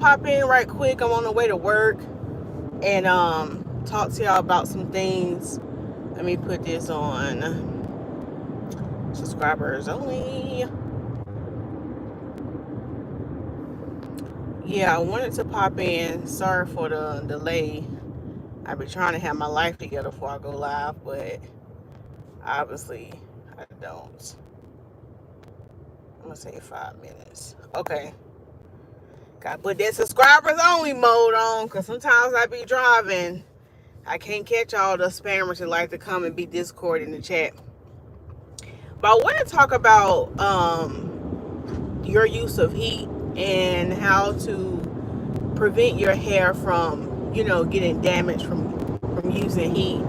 pop in right quick. I'm on the way to work and talk to y'all about some things. Let me put this on subscribers only. Yeah, I wanted to pop in. Sorry for the delay. I've been trying to have my life together before I go live, but obviously I don't. I'm gonna say 5 minutes. Okay. Gotta put that subscribers only mode on, because sometimes I be driving. I can't catch all the spammers that like to come and be Discord in the chat. But I want to talk about your use of heat and how to prevent your hair from, getting damaged from using heat.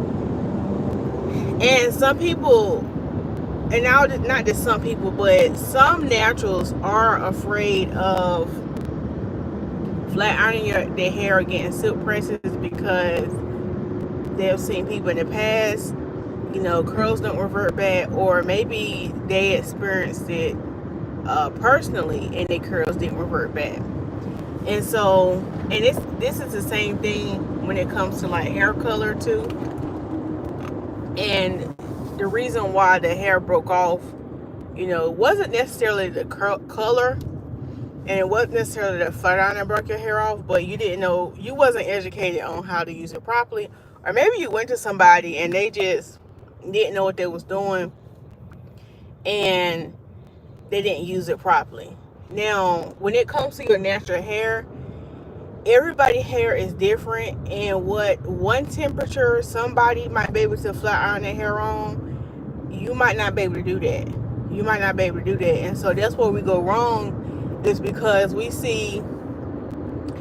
And some people, and now not just some people, but some naturals are afraid of flat ironing their hair against silk presses because they've seen people in the past, curls don't revert back, or maybe they experienced it personally and their curls didn't revert back. And so, and this is the same thing when it comes to like hair color too. And the reason why the hair broke off, it wasn't necessarily the color, and it wasn't necessarily the flat iron that broke your hair off, but you didn't know, you wasn't educated on how to use it properly, or maybe you went to somebody and they just didn't know what they was doing and they didn't use it properly. Now, when it comes to your natural hair, everybody's hair is different, and what one temperature somebody might be able to flat iron their hair on, you might not be able to do that. And so that's where we go wrong, is because we see,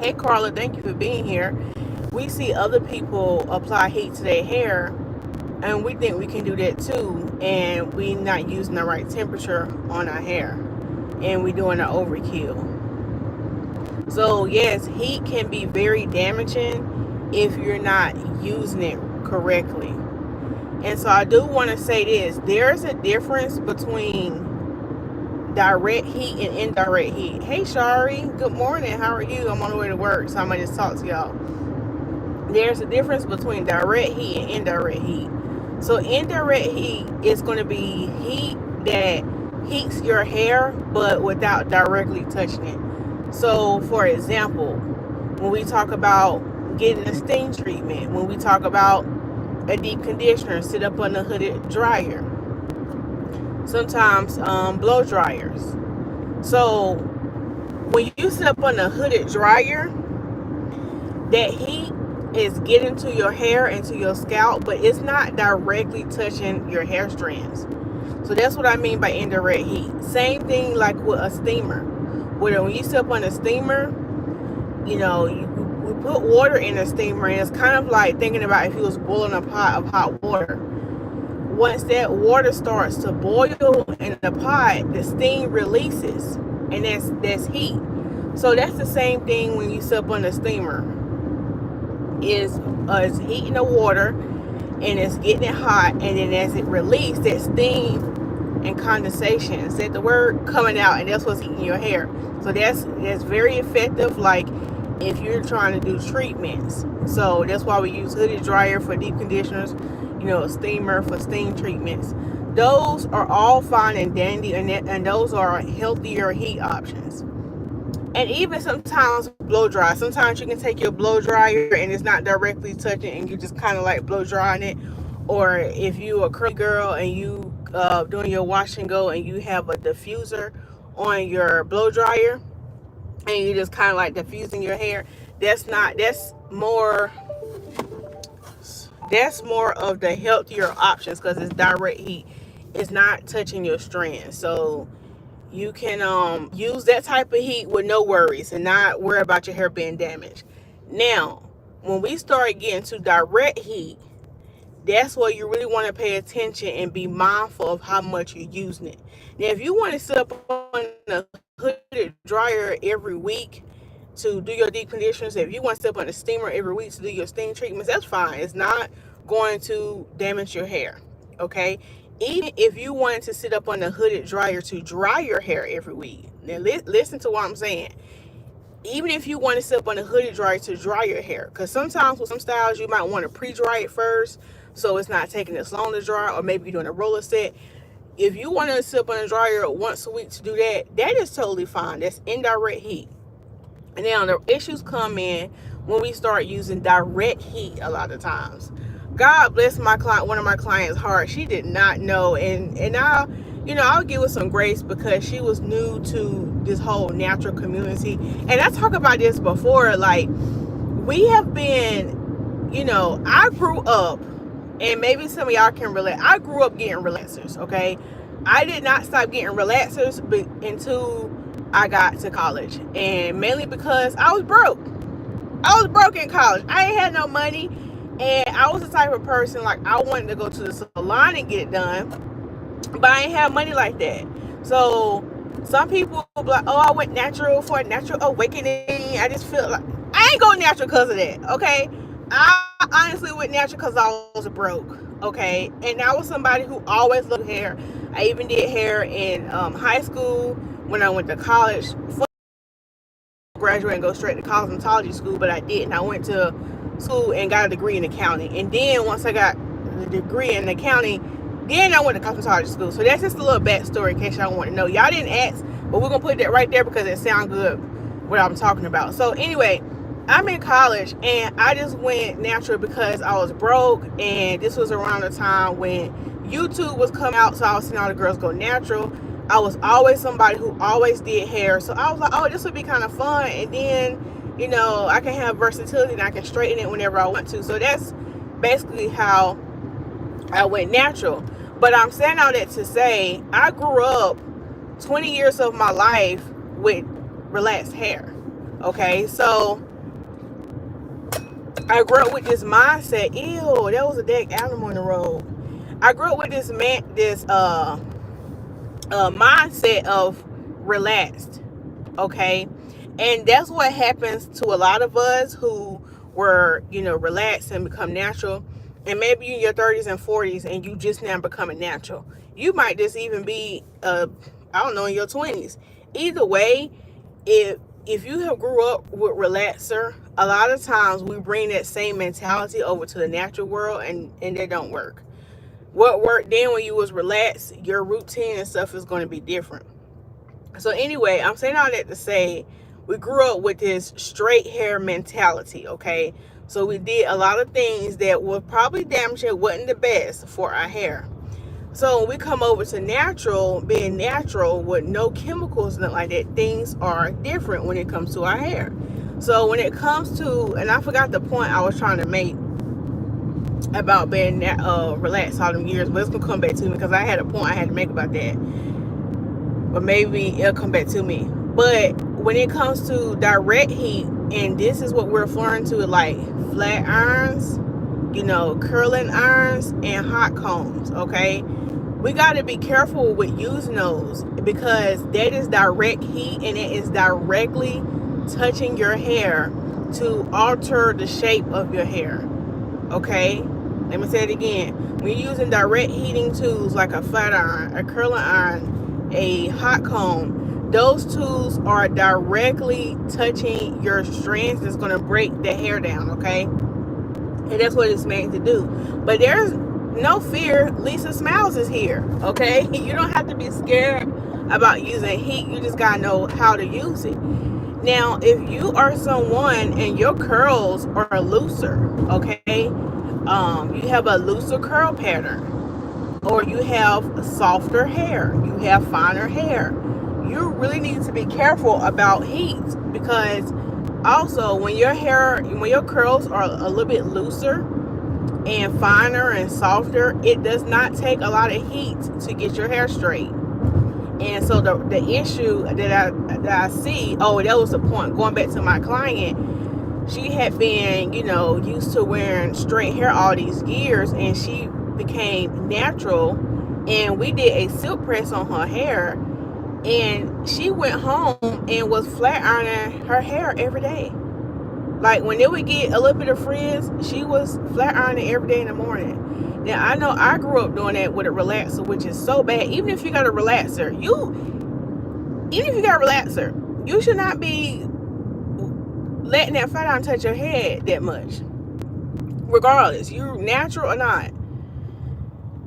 hey Carla, thank you for being here. We see other people apply heat to their hair, and we think we can do that too, and we not using the right temperature on our hair, and we doing an overkill. So yes, heat can be very damaging if you're not using it correctly. And so I do want to say this, there's a difference between direct heat and indirect heat. Hey Shari, good morning, how are you? I'm on the way to work, so I'm gonna just talk to y'all. There's a difference between direct heat and indirect heat. So indirect heat is going to be heat that heats your hair but without directly touching it. So for example, when we talk about getting a steam treatment, when we talk about a deep conditioner, sit up on the hooded dryer, sometimes blow dryers. So when you sit up on the hooded dryer, that heat is getting to your hair and to your scalp, but it's not directly touching your hair strands. So that's what I mean by indirect heat. Same thing like with a steamer. When you sit up on a steamer, we put water in a steamer, and it's kind of like thinking about if you was boiling a pot of hot water. Once that water starts to boil in the pot, the steam releases, and that's heat. So that's the same thing when you sit up on the steamer. Is heating the water, and it's getting it hot, and then as it releases, that steam and condensation, is that the word, coming out, and that's what's heating your hair. So that's very effective, like if you're trying to do treatments. So that's why we use hooded dryer for deep conditioners, a steamer for steam treatments. Those are all fine and dandy, and those are healthier heat options. And even sometimes blow dry. Sometimes you can take your blow dryer and it's not directly touching, and you just kind of like blow drying it. Or if you a curly girl and you doing your wash and go, and you have a diffuser on your blow dryer, and you just kind of like diffusing your hair, that's more of the healthier options, because it's direct heat. It's not touching your strands. So you can use that type of heat with no worries and not worry about your hair being damaged. Now, when we start getting to direct heat, that's where you really want to pay attention and be mindful of how much you're using it. Now, if you want to sit up on a hooded dryer every week to do your deep conditioners, if you want to sit up on a steamer every week to do your steam treatments, that's fine. It's not going to damage your hair, okay? Even if you wanted to sit up on the hooded dryer to dry your hair every week, now listen to what I'm saying. Even if you want to sit up on a hoodie dryer to dry your hair, because sometimes with some styles you might want to pre-dry it first so it's not taking as long to dry, or maybe you're doing a roller set. If you want to sit up on a dryer once a week to do that, that is totally fine. That's indirect heat. And now the issues come in when we start using direct heat a lot of times. God bless my client, one of my clients' heart. She did not know, and I'll give her some grace because she was new to this whole natural community. And I talked about this before, like we have been, I grew up, and maybe some of y'all can relate. I grew up getting relaxers, okay? I did not stop getting relaxers until I got to college, and mainly because I was broke. I was broke in college. I ain't had no money, and I was the type of person, like, I wanted to go to the salon and get it done, but I ain't have money like that. So some people be like, oh, I went natural for a natural awakening. I just feel like I ain't going natural because of that, okay? I honestly went natural because I was broke, okay? And I was somebody who always loved hair. I even did hair in high school. When I went to college, graduate and go straight to cosmetology school, but I didn't. I went to school and got a degree in accounting, and then once I got the degree in accounting, then I went to cosmetology school. So that's just a little backstory in case y'all want to know. Y'all didn't ask, but we're gonna put that right there because it sounds good what I'm talking about. So anyway, I'm in college and I just went natural because I was broke, and this was around the time when YouTube was coming out, so I was seeing all the girls go natural. I was always somebody who always did hair, so I was like, oh, this would be kind of fun, and then I can have versatility and I can straighten it whenever I want to. So that's basically how I went natural. But I'm saying all that to say I grew up 20 years of my life with relaxed hair, okay? So I grew up with this mindset. Ew, that was a dead animal in the road. I grew up with this mindset of relaxed, okay? And that's what happens to a lot of us who were, relaxed and become natural. And maybe you're in your 30s and 40s and you just now becoming natural. You might just even be, I don't know, in your 20s. Either way, if you have grew up with relaxer, a lot of times we bring that same mentality over to the natural world, and they don't work. What worked then when you was relaxed, your routine and stuff is going to be different. So anyway, I'm saying all that to say we grew up with this straight hair mentality, okay? So we did a lot of things that were probably damaged and wasn't the best for our hair. So when we come over to natural, being natural with no chemicals and like that, things are different when it comes to our hair. So when it comes to, and I forgot the point I was trying to make about being relaxed all them years, but it's gonna come back to me because I had a point I had to make about that. But maybe it'll come back to me. But when it comes to direct heat, and this is what we're referring to, like flat irons, curling irons and hot combs, okay? We got to be careful with using those because that is direct heat, and it is directly touching your hair to alter the shape of your hair, okay? Let me say it again. When you're using direct heating tools like a flat iron, a curling iron, a hot comb, those tools are directly touching your strands that's going to break the hair down, okay? And that's what it's made to do. But there's no fear. Lisa Smilez is here, okay? You don't have to be scared about using heat. You just got to know how to use it. Now, if you are someone and your curls are looser, okay? You have a looser curl pattern, or you have softer hair, you have finer hair, you really need to be careful about heat, because also when your curls are a little bit looser and finer and softer, it does not take a lot of heat to get your hair straight. And so the issue that I see, oh, that was the point, going back to my client. She had been, used to wearing straight hair all these years, and she became natural, and we did a silk press on her hair, and she went home and was flat ironing her hair every day. Like when it would get a little bit of frizz, she was flat ironing every day in the morning. Now I know I grew up doing that with a relaxer, which is so bad. Even if you got a relaxer, you should not be letting that flat iron touch your head that much, regardless, you natural or not.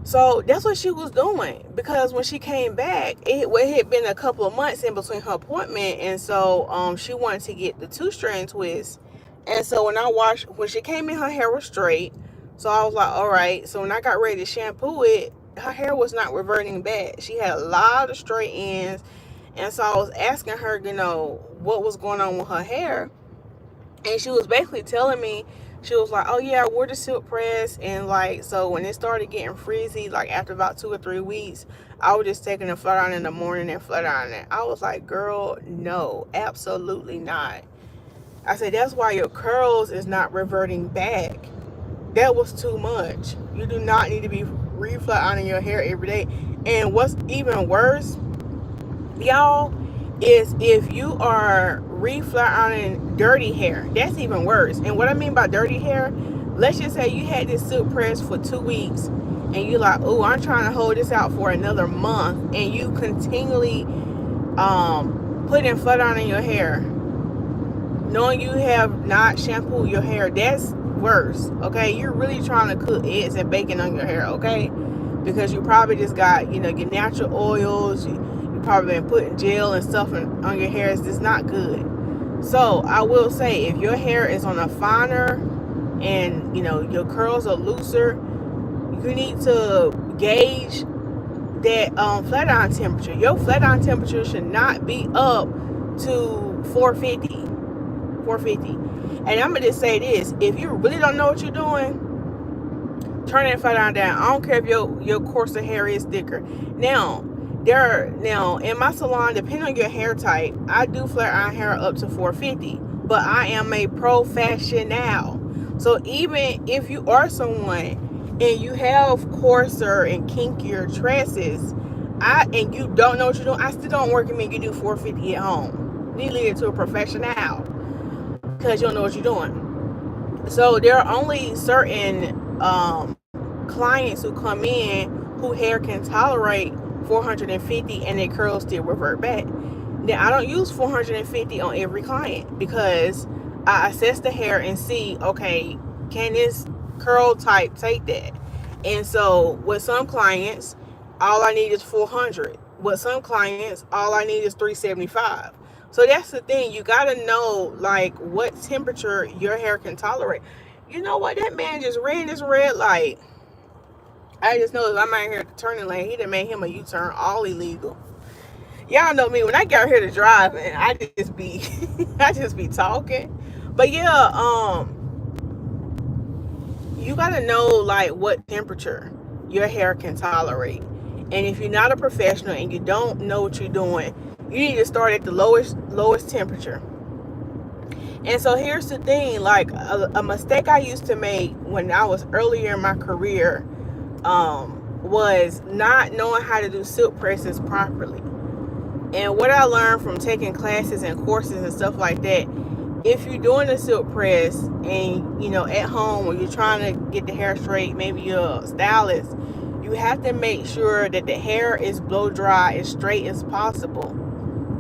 So that's what she was doing, because when she came back, it had been a couple of months in between her appointment, and so she wanted to get the 2-strand twist. And so when she came in, her hair was straight. So I was like, all right. So when I got ready to shampoo it, her hair was not reverting back. She had a lot of straight ends. And so I was asking her, what was going on with her hair. And she was basically telling me, she was like, oh yeah, I wore the silk press, and like, so when it started getting frizzy, like after about 2 or 3 weeks, I was just taking a flat iron in the morning and flat ironing it. I was like, girl, no, absolutely not. I said, that's why your curls is not reverting back. That was too much. You do not need to be re-flat ironing your hair every day. And what's even worse, y'all, is if you are re-flat ironing dirty hair. That's even worse. And what I mean by dirty hair, let's just say you had this silk press for 2 weeks and you're like, oh, I'm trying to hold this out for another month, and you continually putting flat iron in your hair, knowing you have not shampooed your hair. That's worse. Okay, you're really trying to cook eggs and bacon on your hair, okay? Because you probably just got, your natural oils. You probably been putting gel and stuff on your hair. It's just not good. So I will say, if your hair is on a finer and your curls are looser, you need to gauge that flat iron temperature. Your flat iron temperature should not be up to 450. And I'm gonna just say this: if you really don't know what you're doing, turn that flat iron down. I don't care if your coarser hair is thicker. Now in my salon, depending on your hair type, I do flat iron hair up to 450, but I am a professional. So even if you are someone and you have coarser and kinkier tresses, and you don't know what you're doing, I still don't recommend you do 450 at home. You leave it to a professional, because you don't know what you're doing. So there are only certain clients who come in who hair can tolerate 450 and their curls still revert back. Now, I don't use 450 on every client, because I assess the hair and see, okay, can this curl type take that? And so with some clients, all I need is 400. With some clients, all I need is 375. So that's the thing. You got to know, like, what temperature your hair can tolerate. You know what? That man just ran this red light. I just know I'm out here at the turning lane. He done made him a U-turn, all illegal. Y'all know me. When I get out here to drive, and I just be talking. But yeah, you got to know, like, what temperature your hair can tolerate. And if you're not a professional and you don't know what you're doing, you need to start at the lowest temperature. And so here's the thing, like, a mistake I used to make when I was earlier in my career was not knowing how to do silk presses properly. And what I learned from taking classes and courses and stuff like that, if you're doing a silk press and at home, or you're trying to get the hair straight, maybe you're a stylist, you have to make sure that the hair is blow dry as straight as possible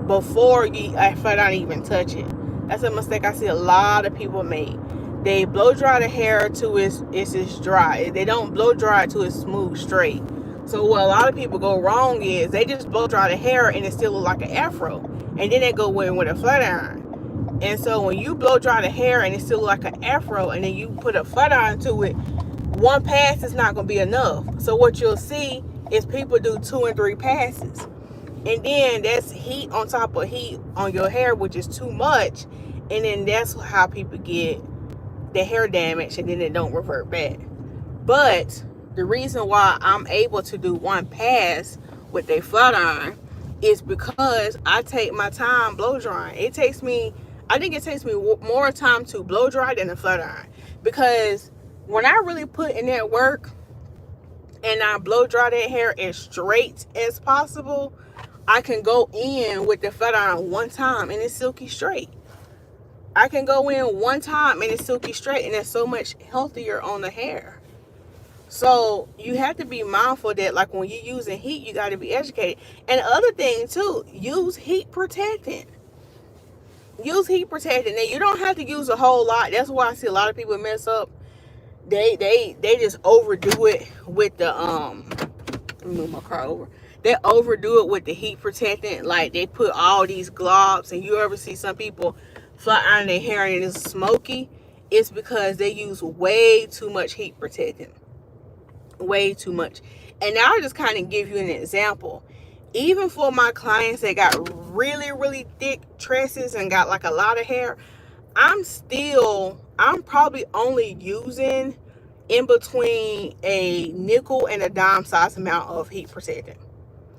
before you flat iron even touch it. That's a mistake I see a lot of people make. They blow dry the hair to it's dry. They don't blow dry it to it's smooth straight. So what a lot of people go wrong is they just blow dry the hair and it still look like an afro, and then they go in with a flat iron. And so when you blow dry the hair and it still look like an afro, and then you put a flat iron to it, one pass is not going to be enough. So what you'll see is people do 2 and 3 passes, and then that's heat on top of heat on your hair, which is too much. And then that's how people get the hair damage, and then it don't revert back. But the reason why I'm able to do 1 pass with a flat iron is because I take my time blow drying. I think it takes me more time to blow dry than a flat iron, because when I really put in that work and I blow dry that hair as straight as possible, I can go in with the flat iron 1 time and it's silky straight. I can go in 1 time and it's silky straight, and it's so much healthier on the hair. So you have to be mindful that, like, when you're using heat, you got to be educated. And the other thing too, use heat protectant. use heat protectant. Now you don't have to use a whole lot. That's why I see a lot of people mess up. They just overdo it with the let me move my car over. They overdo it with the heat protectant. Like they put all these globs, and you ever see some people flat iron their hair and it's smoky? It's because they use way too much heat protectant. Way too much. And now I'll just kind of give you an example. Even for my clients that got really thick tresses and got like a lot of hair, I'm probably only using in between a nickel and a dime size amount of heat protectant.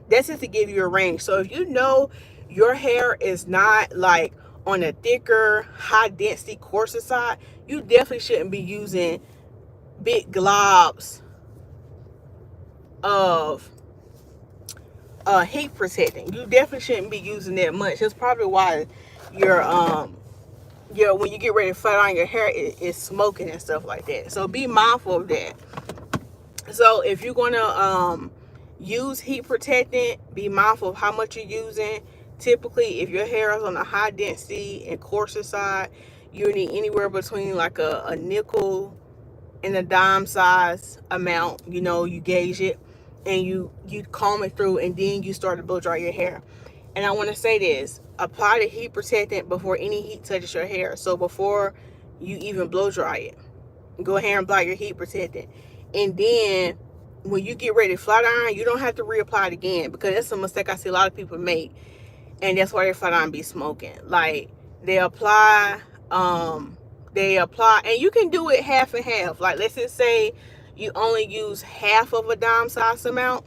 That's just to give you a range. So if you know your hair is not like on a thicker, high density, coarser side, you definitely shouldn't be using big globs of heat protectant. You definitely shouldn't be using that much. That's probably why your when you get ready to flat iron your hair, it's smoking and stuff like that. So be mindful of that. So if you're gonna use heat protectant, be mindful of how much you're using. Typically, if your hair is on the high density and coarser side, you need anywhere between like a nickel and a dime size amount. You know, you gauge it and you comb it through, and then you start to blow dry your hair. And I want to say this: apply the heat protectant before any heat touches your hair. So before you even blow dry it, go ahead and apply your heat protectant. And then when you get ready to flat iron, you don't have to reapply it again, because that's a mistake I see a lot of people make, and that's why their flat iron be smoking. Like they apply, and you can do it half and half. Like let's just say you only use half of a dime size amount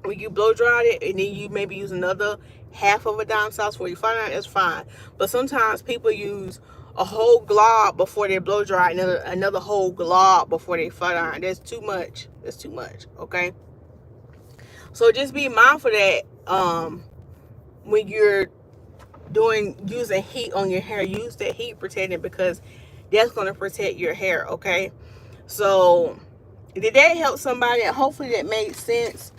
when you blow dried it, and then you maybe use another half of a dime size for your flat iron. It's fine. But sometimes people use a whole glob before they blow dry, another whole glob before they flat iron. That's too much. That's too much. Okay. So just be mindful that when you're using heat on your hair, use that heat protectant, because that's going to protect your hair. Okay. So did that help somebody? Hopefully that made sense.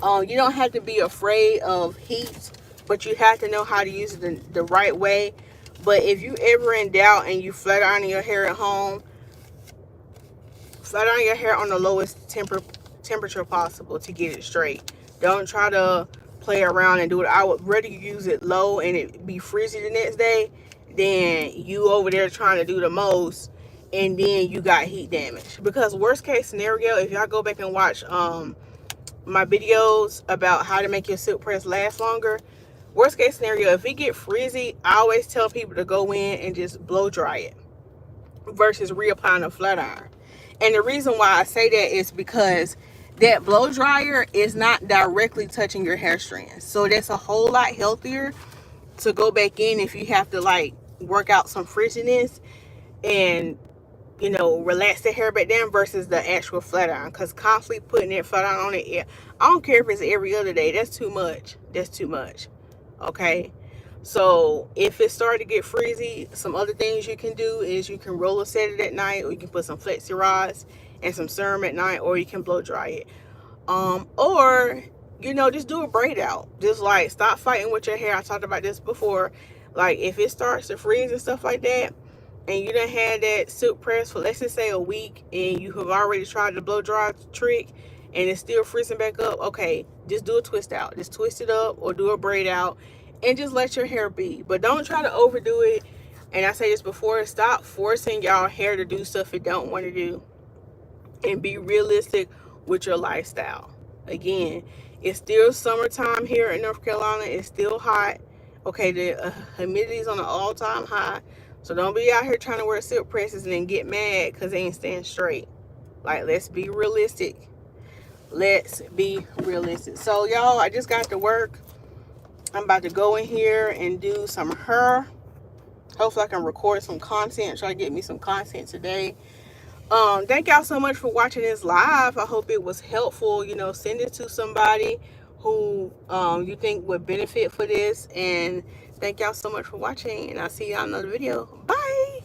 You don't have to be afraid of heat, but you have to know how to use it the right way. But if you ever in doubt and you flat iron your hair at home, flat iron your hair on the lowest temperature possible to get it straight. Don't try to play around and do it. I would rather you use it low and it be frizzy the next day than you over there trying to do the most and then you got heat damage. Because worst case scenario, if y'all go back and watch my videos about how to make your silk press last longer, worst case scenario, if it get frizzy, I always tell people to go in and just blow dry it versus reapplying a flat iron. And the reason why I say that is because that blow dryer is not directly touching your hair strands. So that's a whole lot healthier to go back in if you have to like work out some frizziness and, you know, relax the hair back down versus the actual flat iron. Because constantly putting that flat iron on it, I don't care if it's every other day. That's too much. That's too much. Okay. So if it started to get frizzy, some other things you can do is you can roller set it at night, or you can put some flexi rods and some serum at night, or you can blow dry it. Or, you know, just do a braid out. Just like stop fighting with your hair. I talked about this before. Like if it starts to freeze and stuff like that, and you done had that silk press for, let's just say, a week, and you have already tried the blow dry trick and it's still freezing back up, okay, just do a twist out. Just twist it up or do a braid out and just let your hair be. But don't try to overdo it. And I say this before, stop forcing y'all hair to do stuff it don't want to do, and be realistic with your lifestyle. Again, it's still summertime here in North Carolina. It's still hot. Okay, the humidity is on an all-time high. So don't be out here trying to wear silk presses and then get mad because they ain't staying straight. Like, let's be realistic. Let's be realistic. So, y'all, I just got to work. I'm about to go in here and do some hair. Hopefully I can record some content. Try to get me some content today. Thank y'all so much for watching this live. I hope it was helpful. You know, send it to somebody who you think would benefit for this. And thank y'all so much for watching, and I'll see y'all in another video. Bye.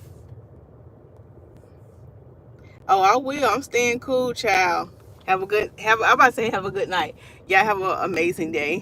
Oh, I will. I'm staying cool, child. I'm about to say have a good night. Y'all have an amazing day.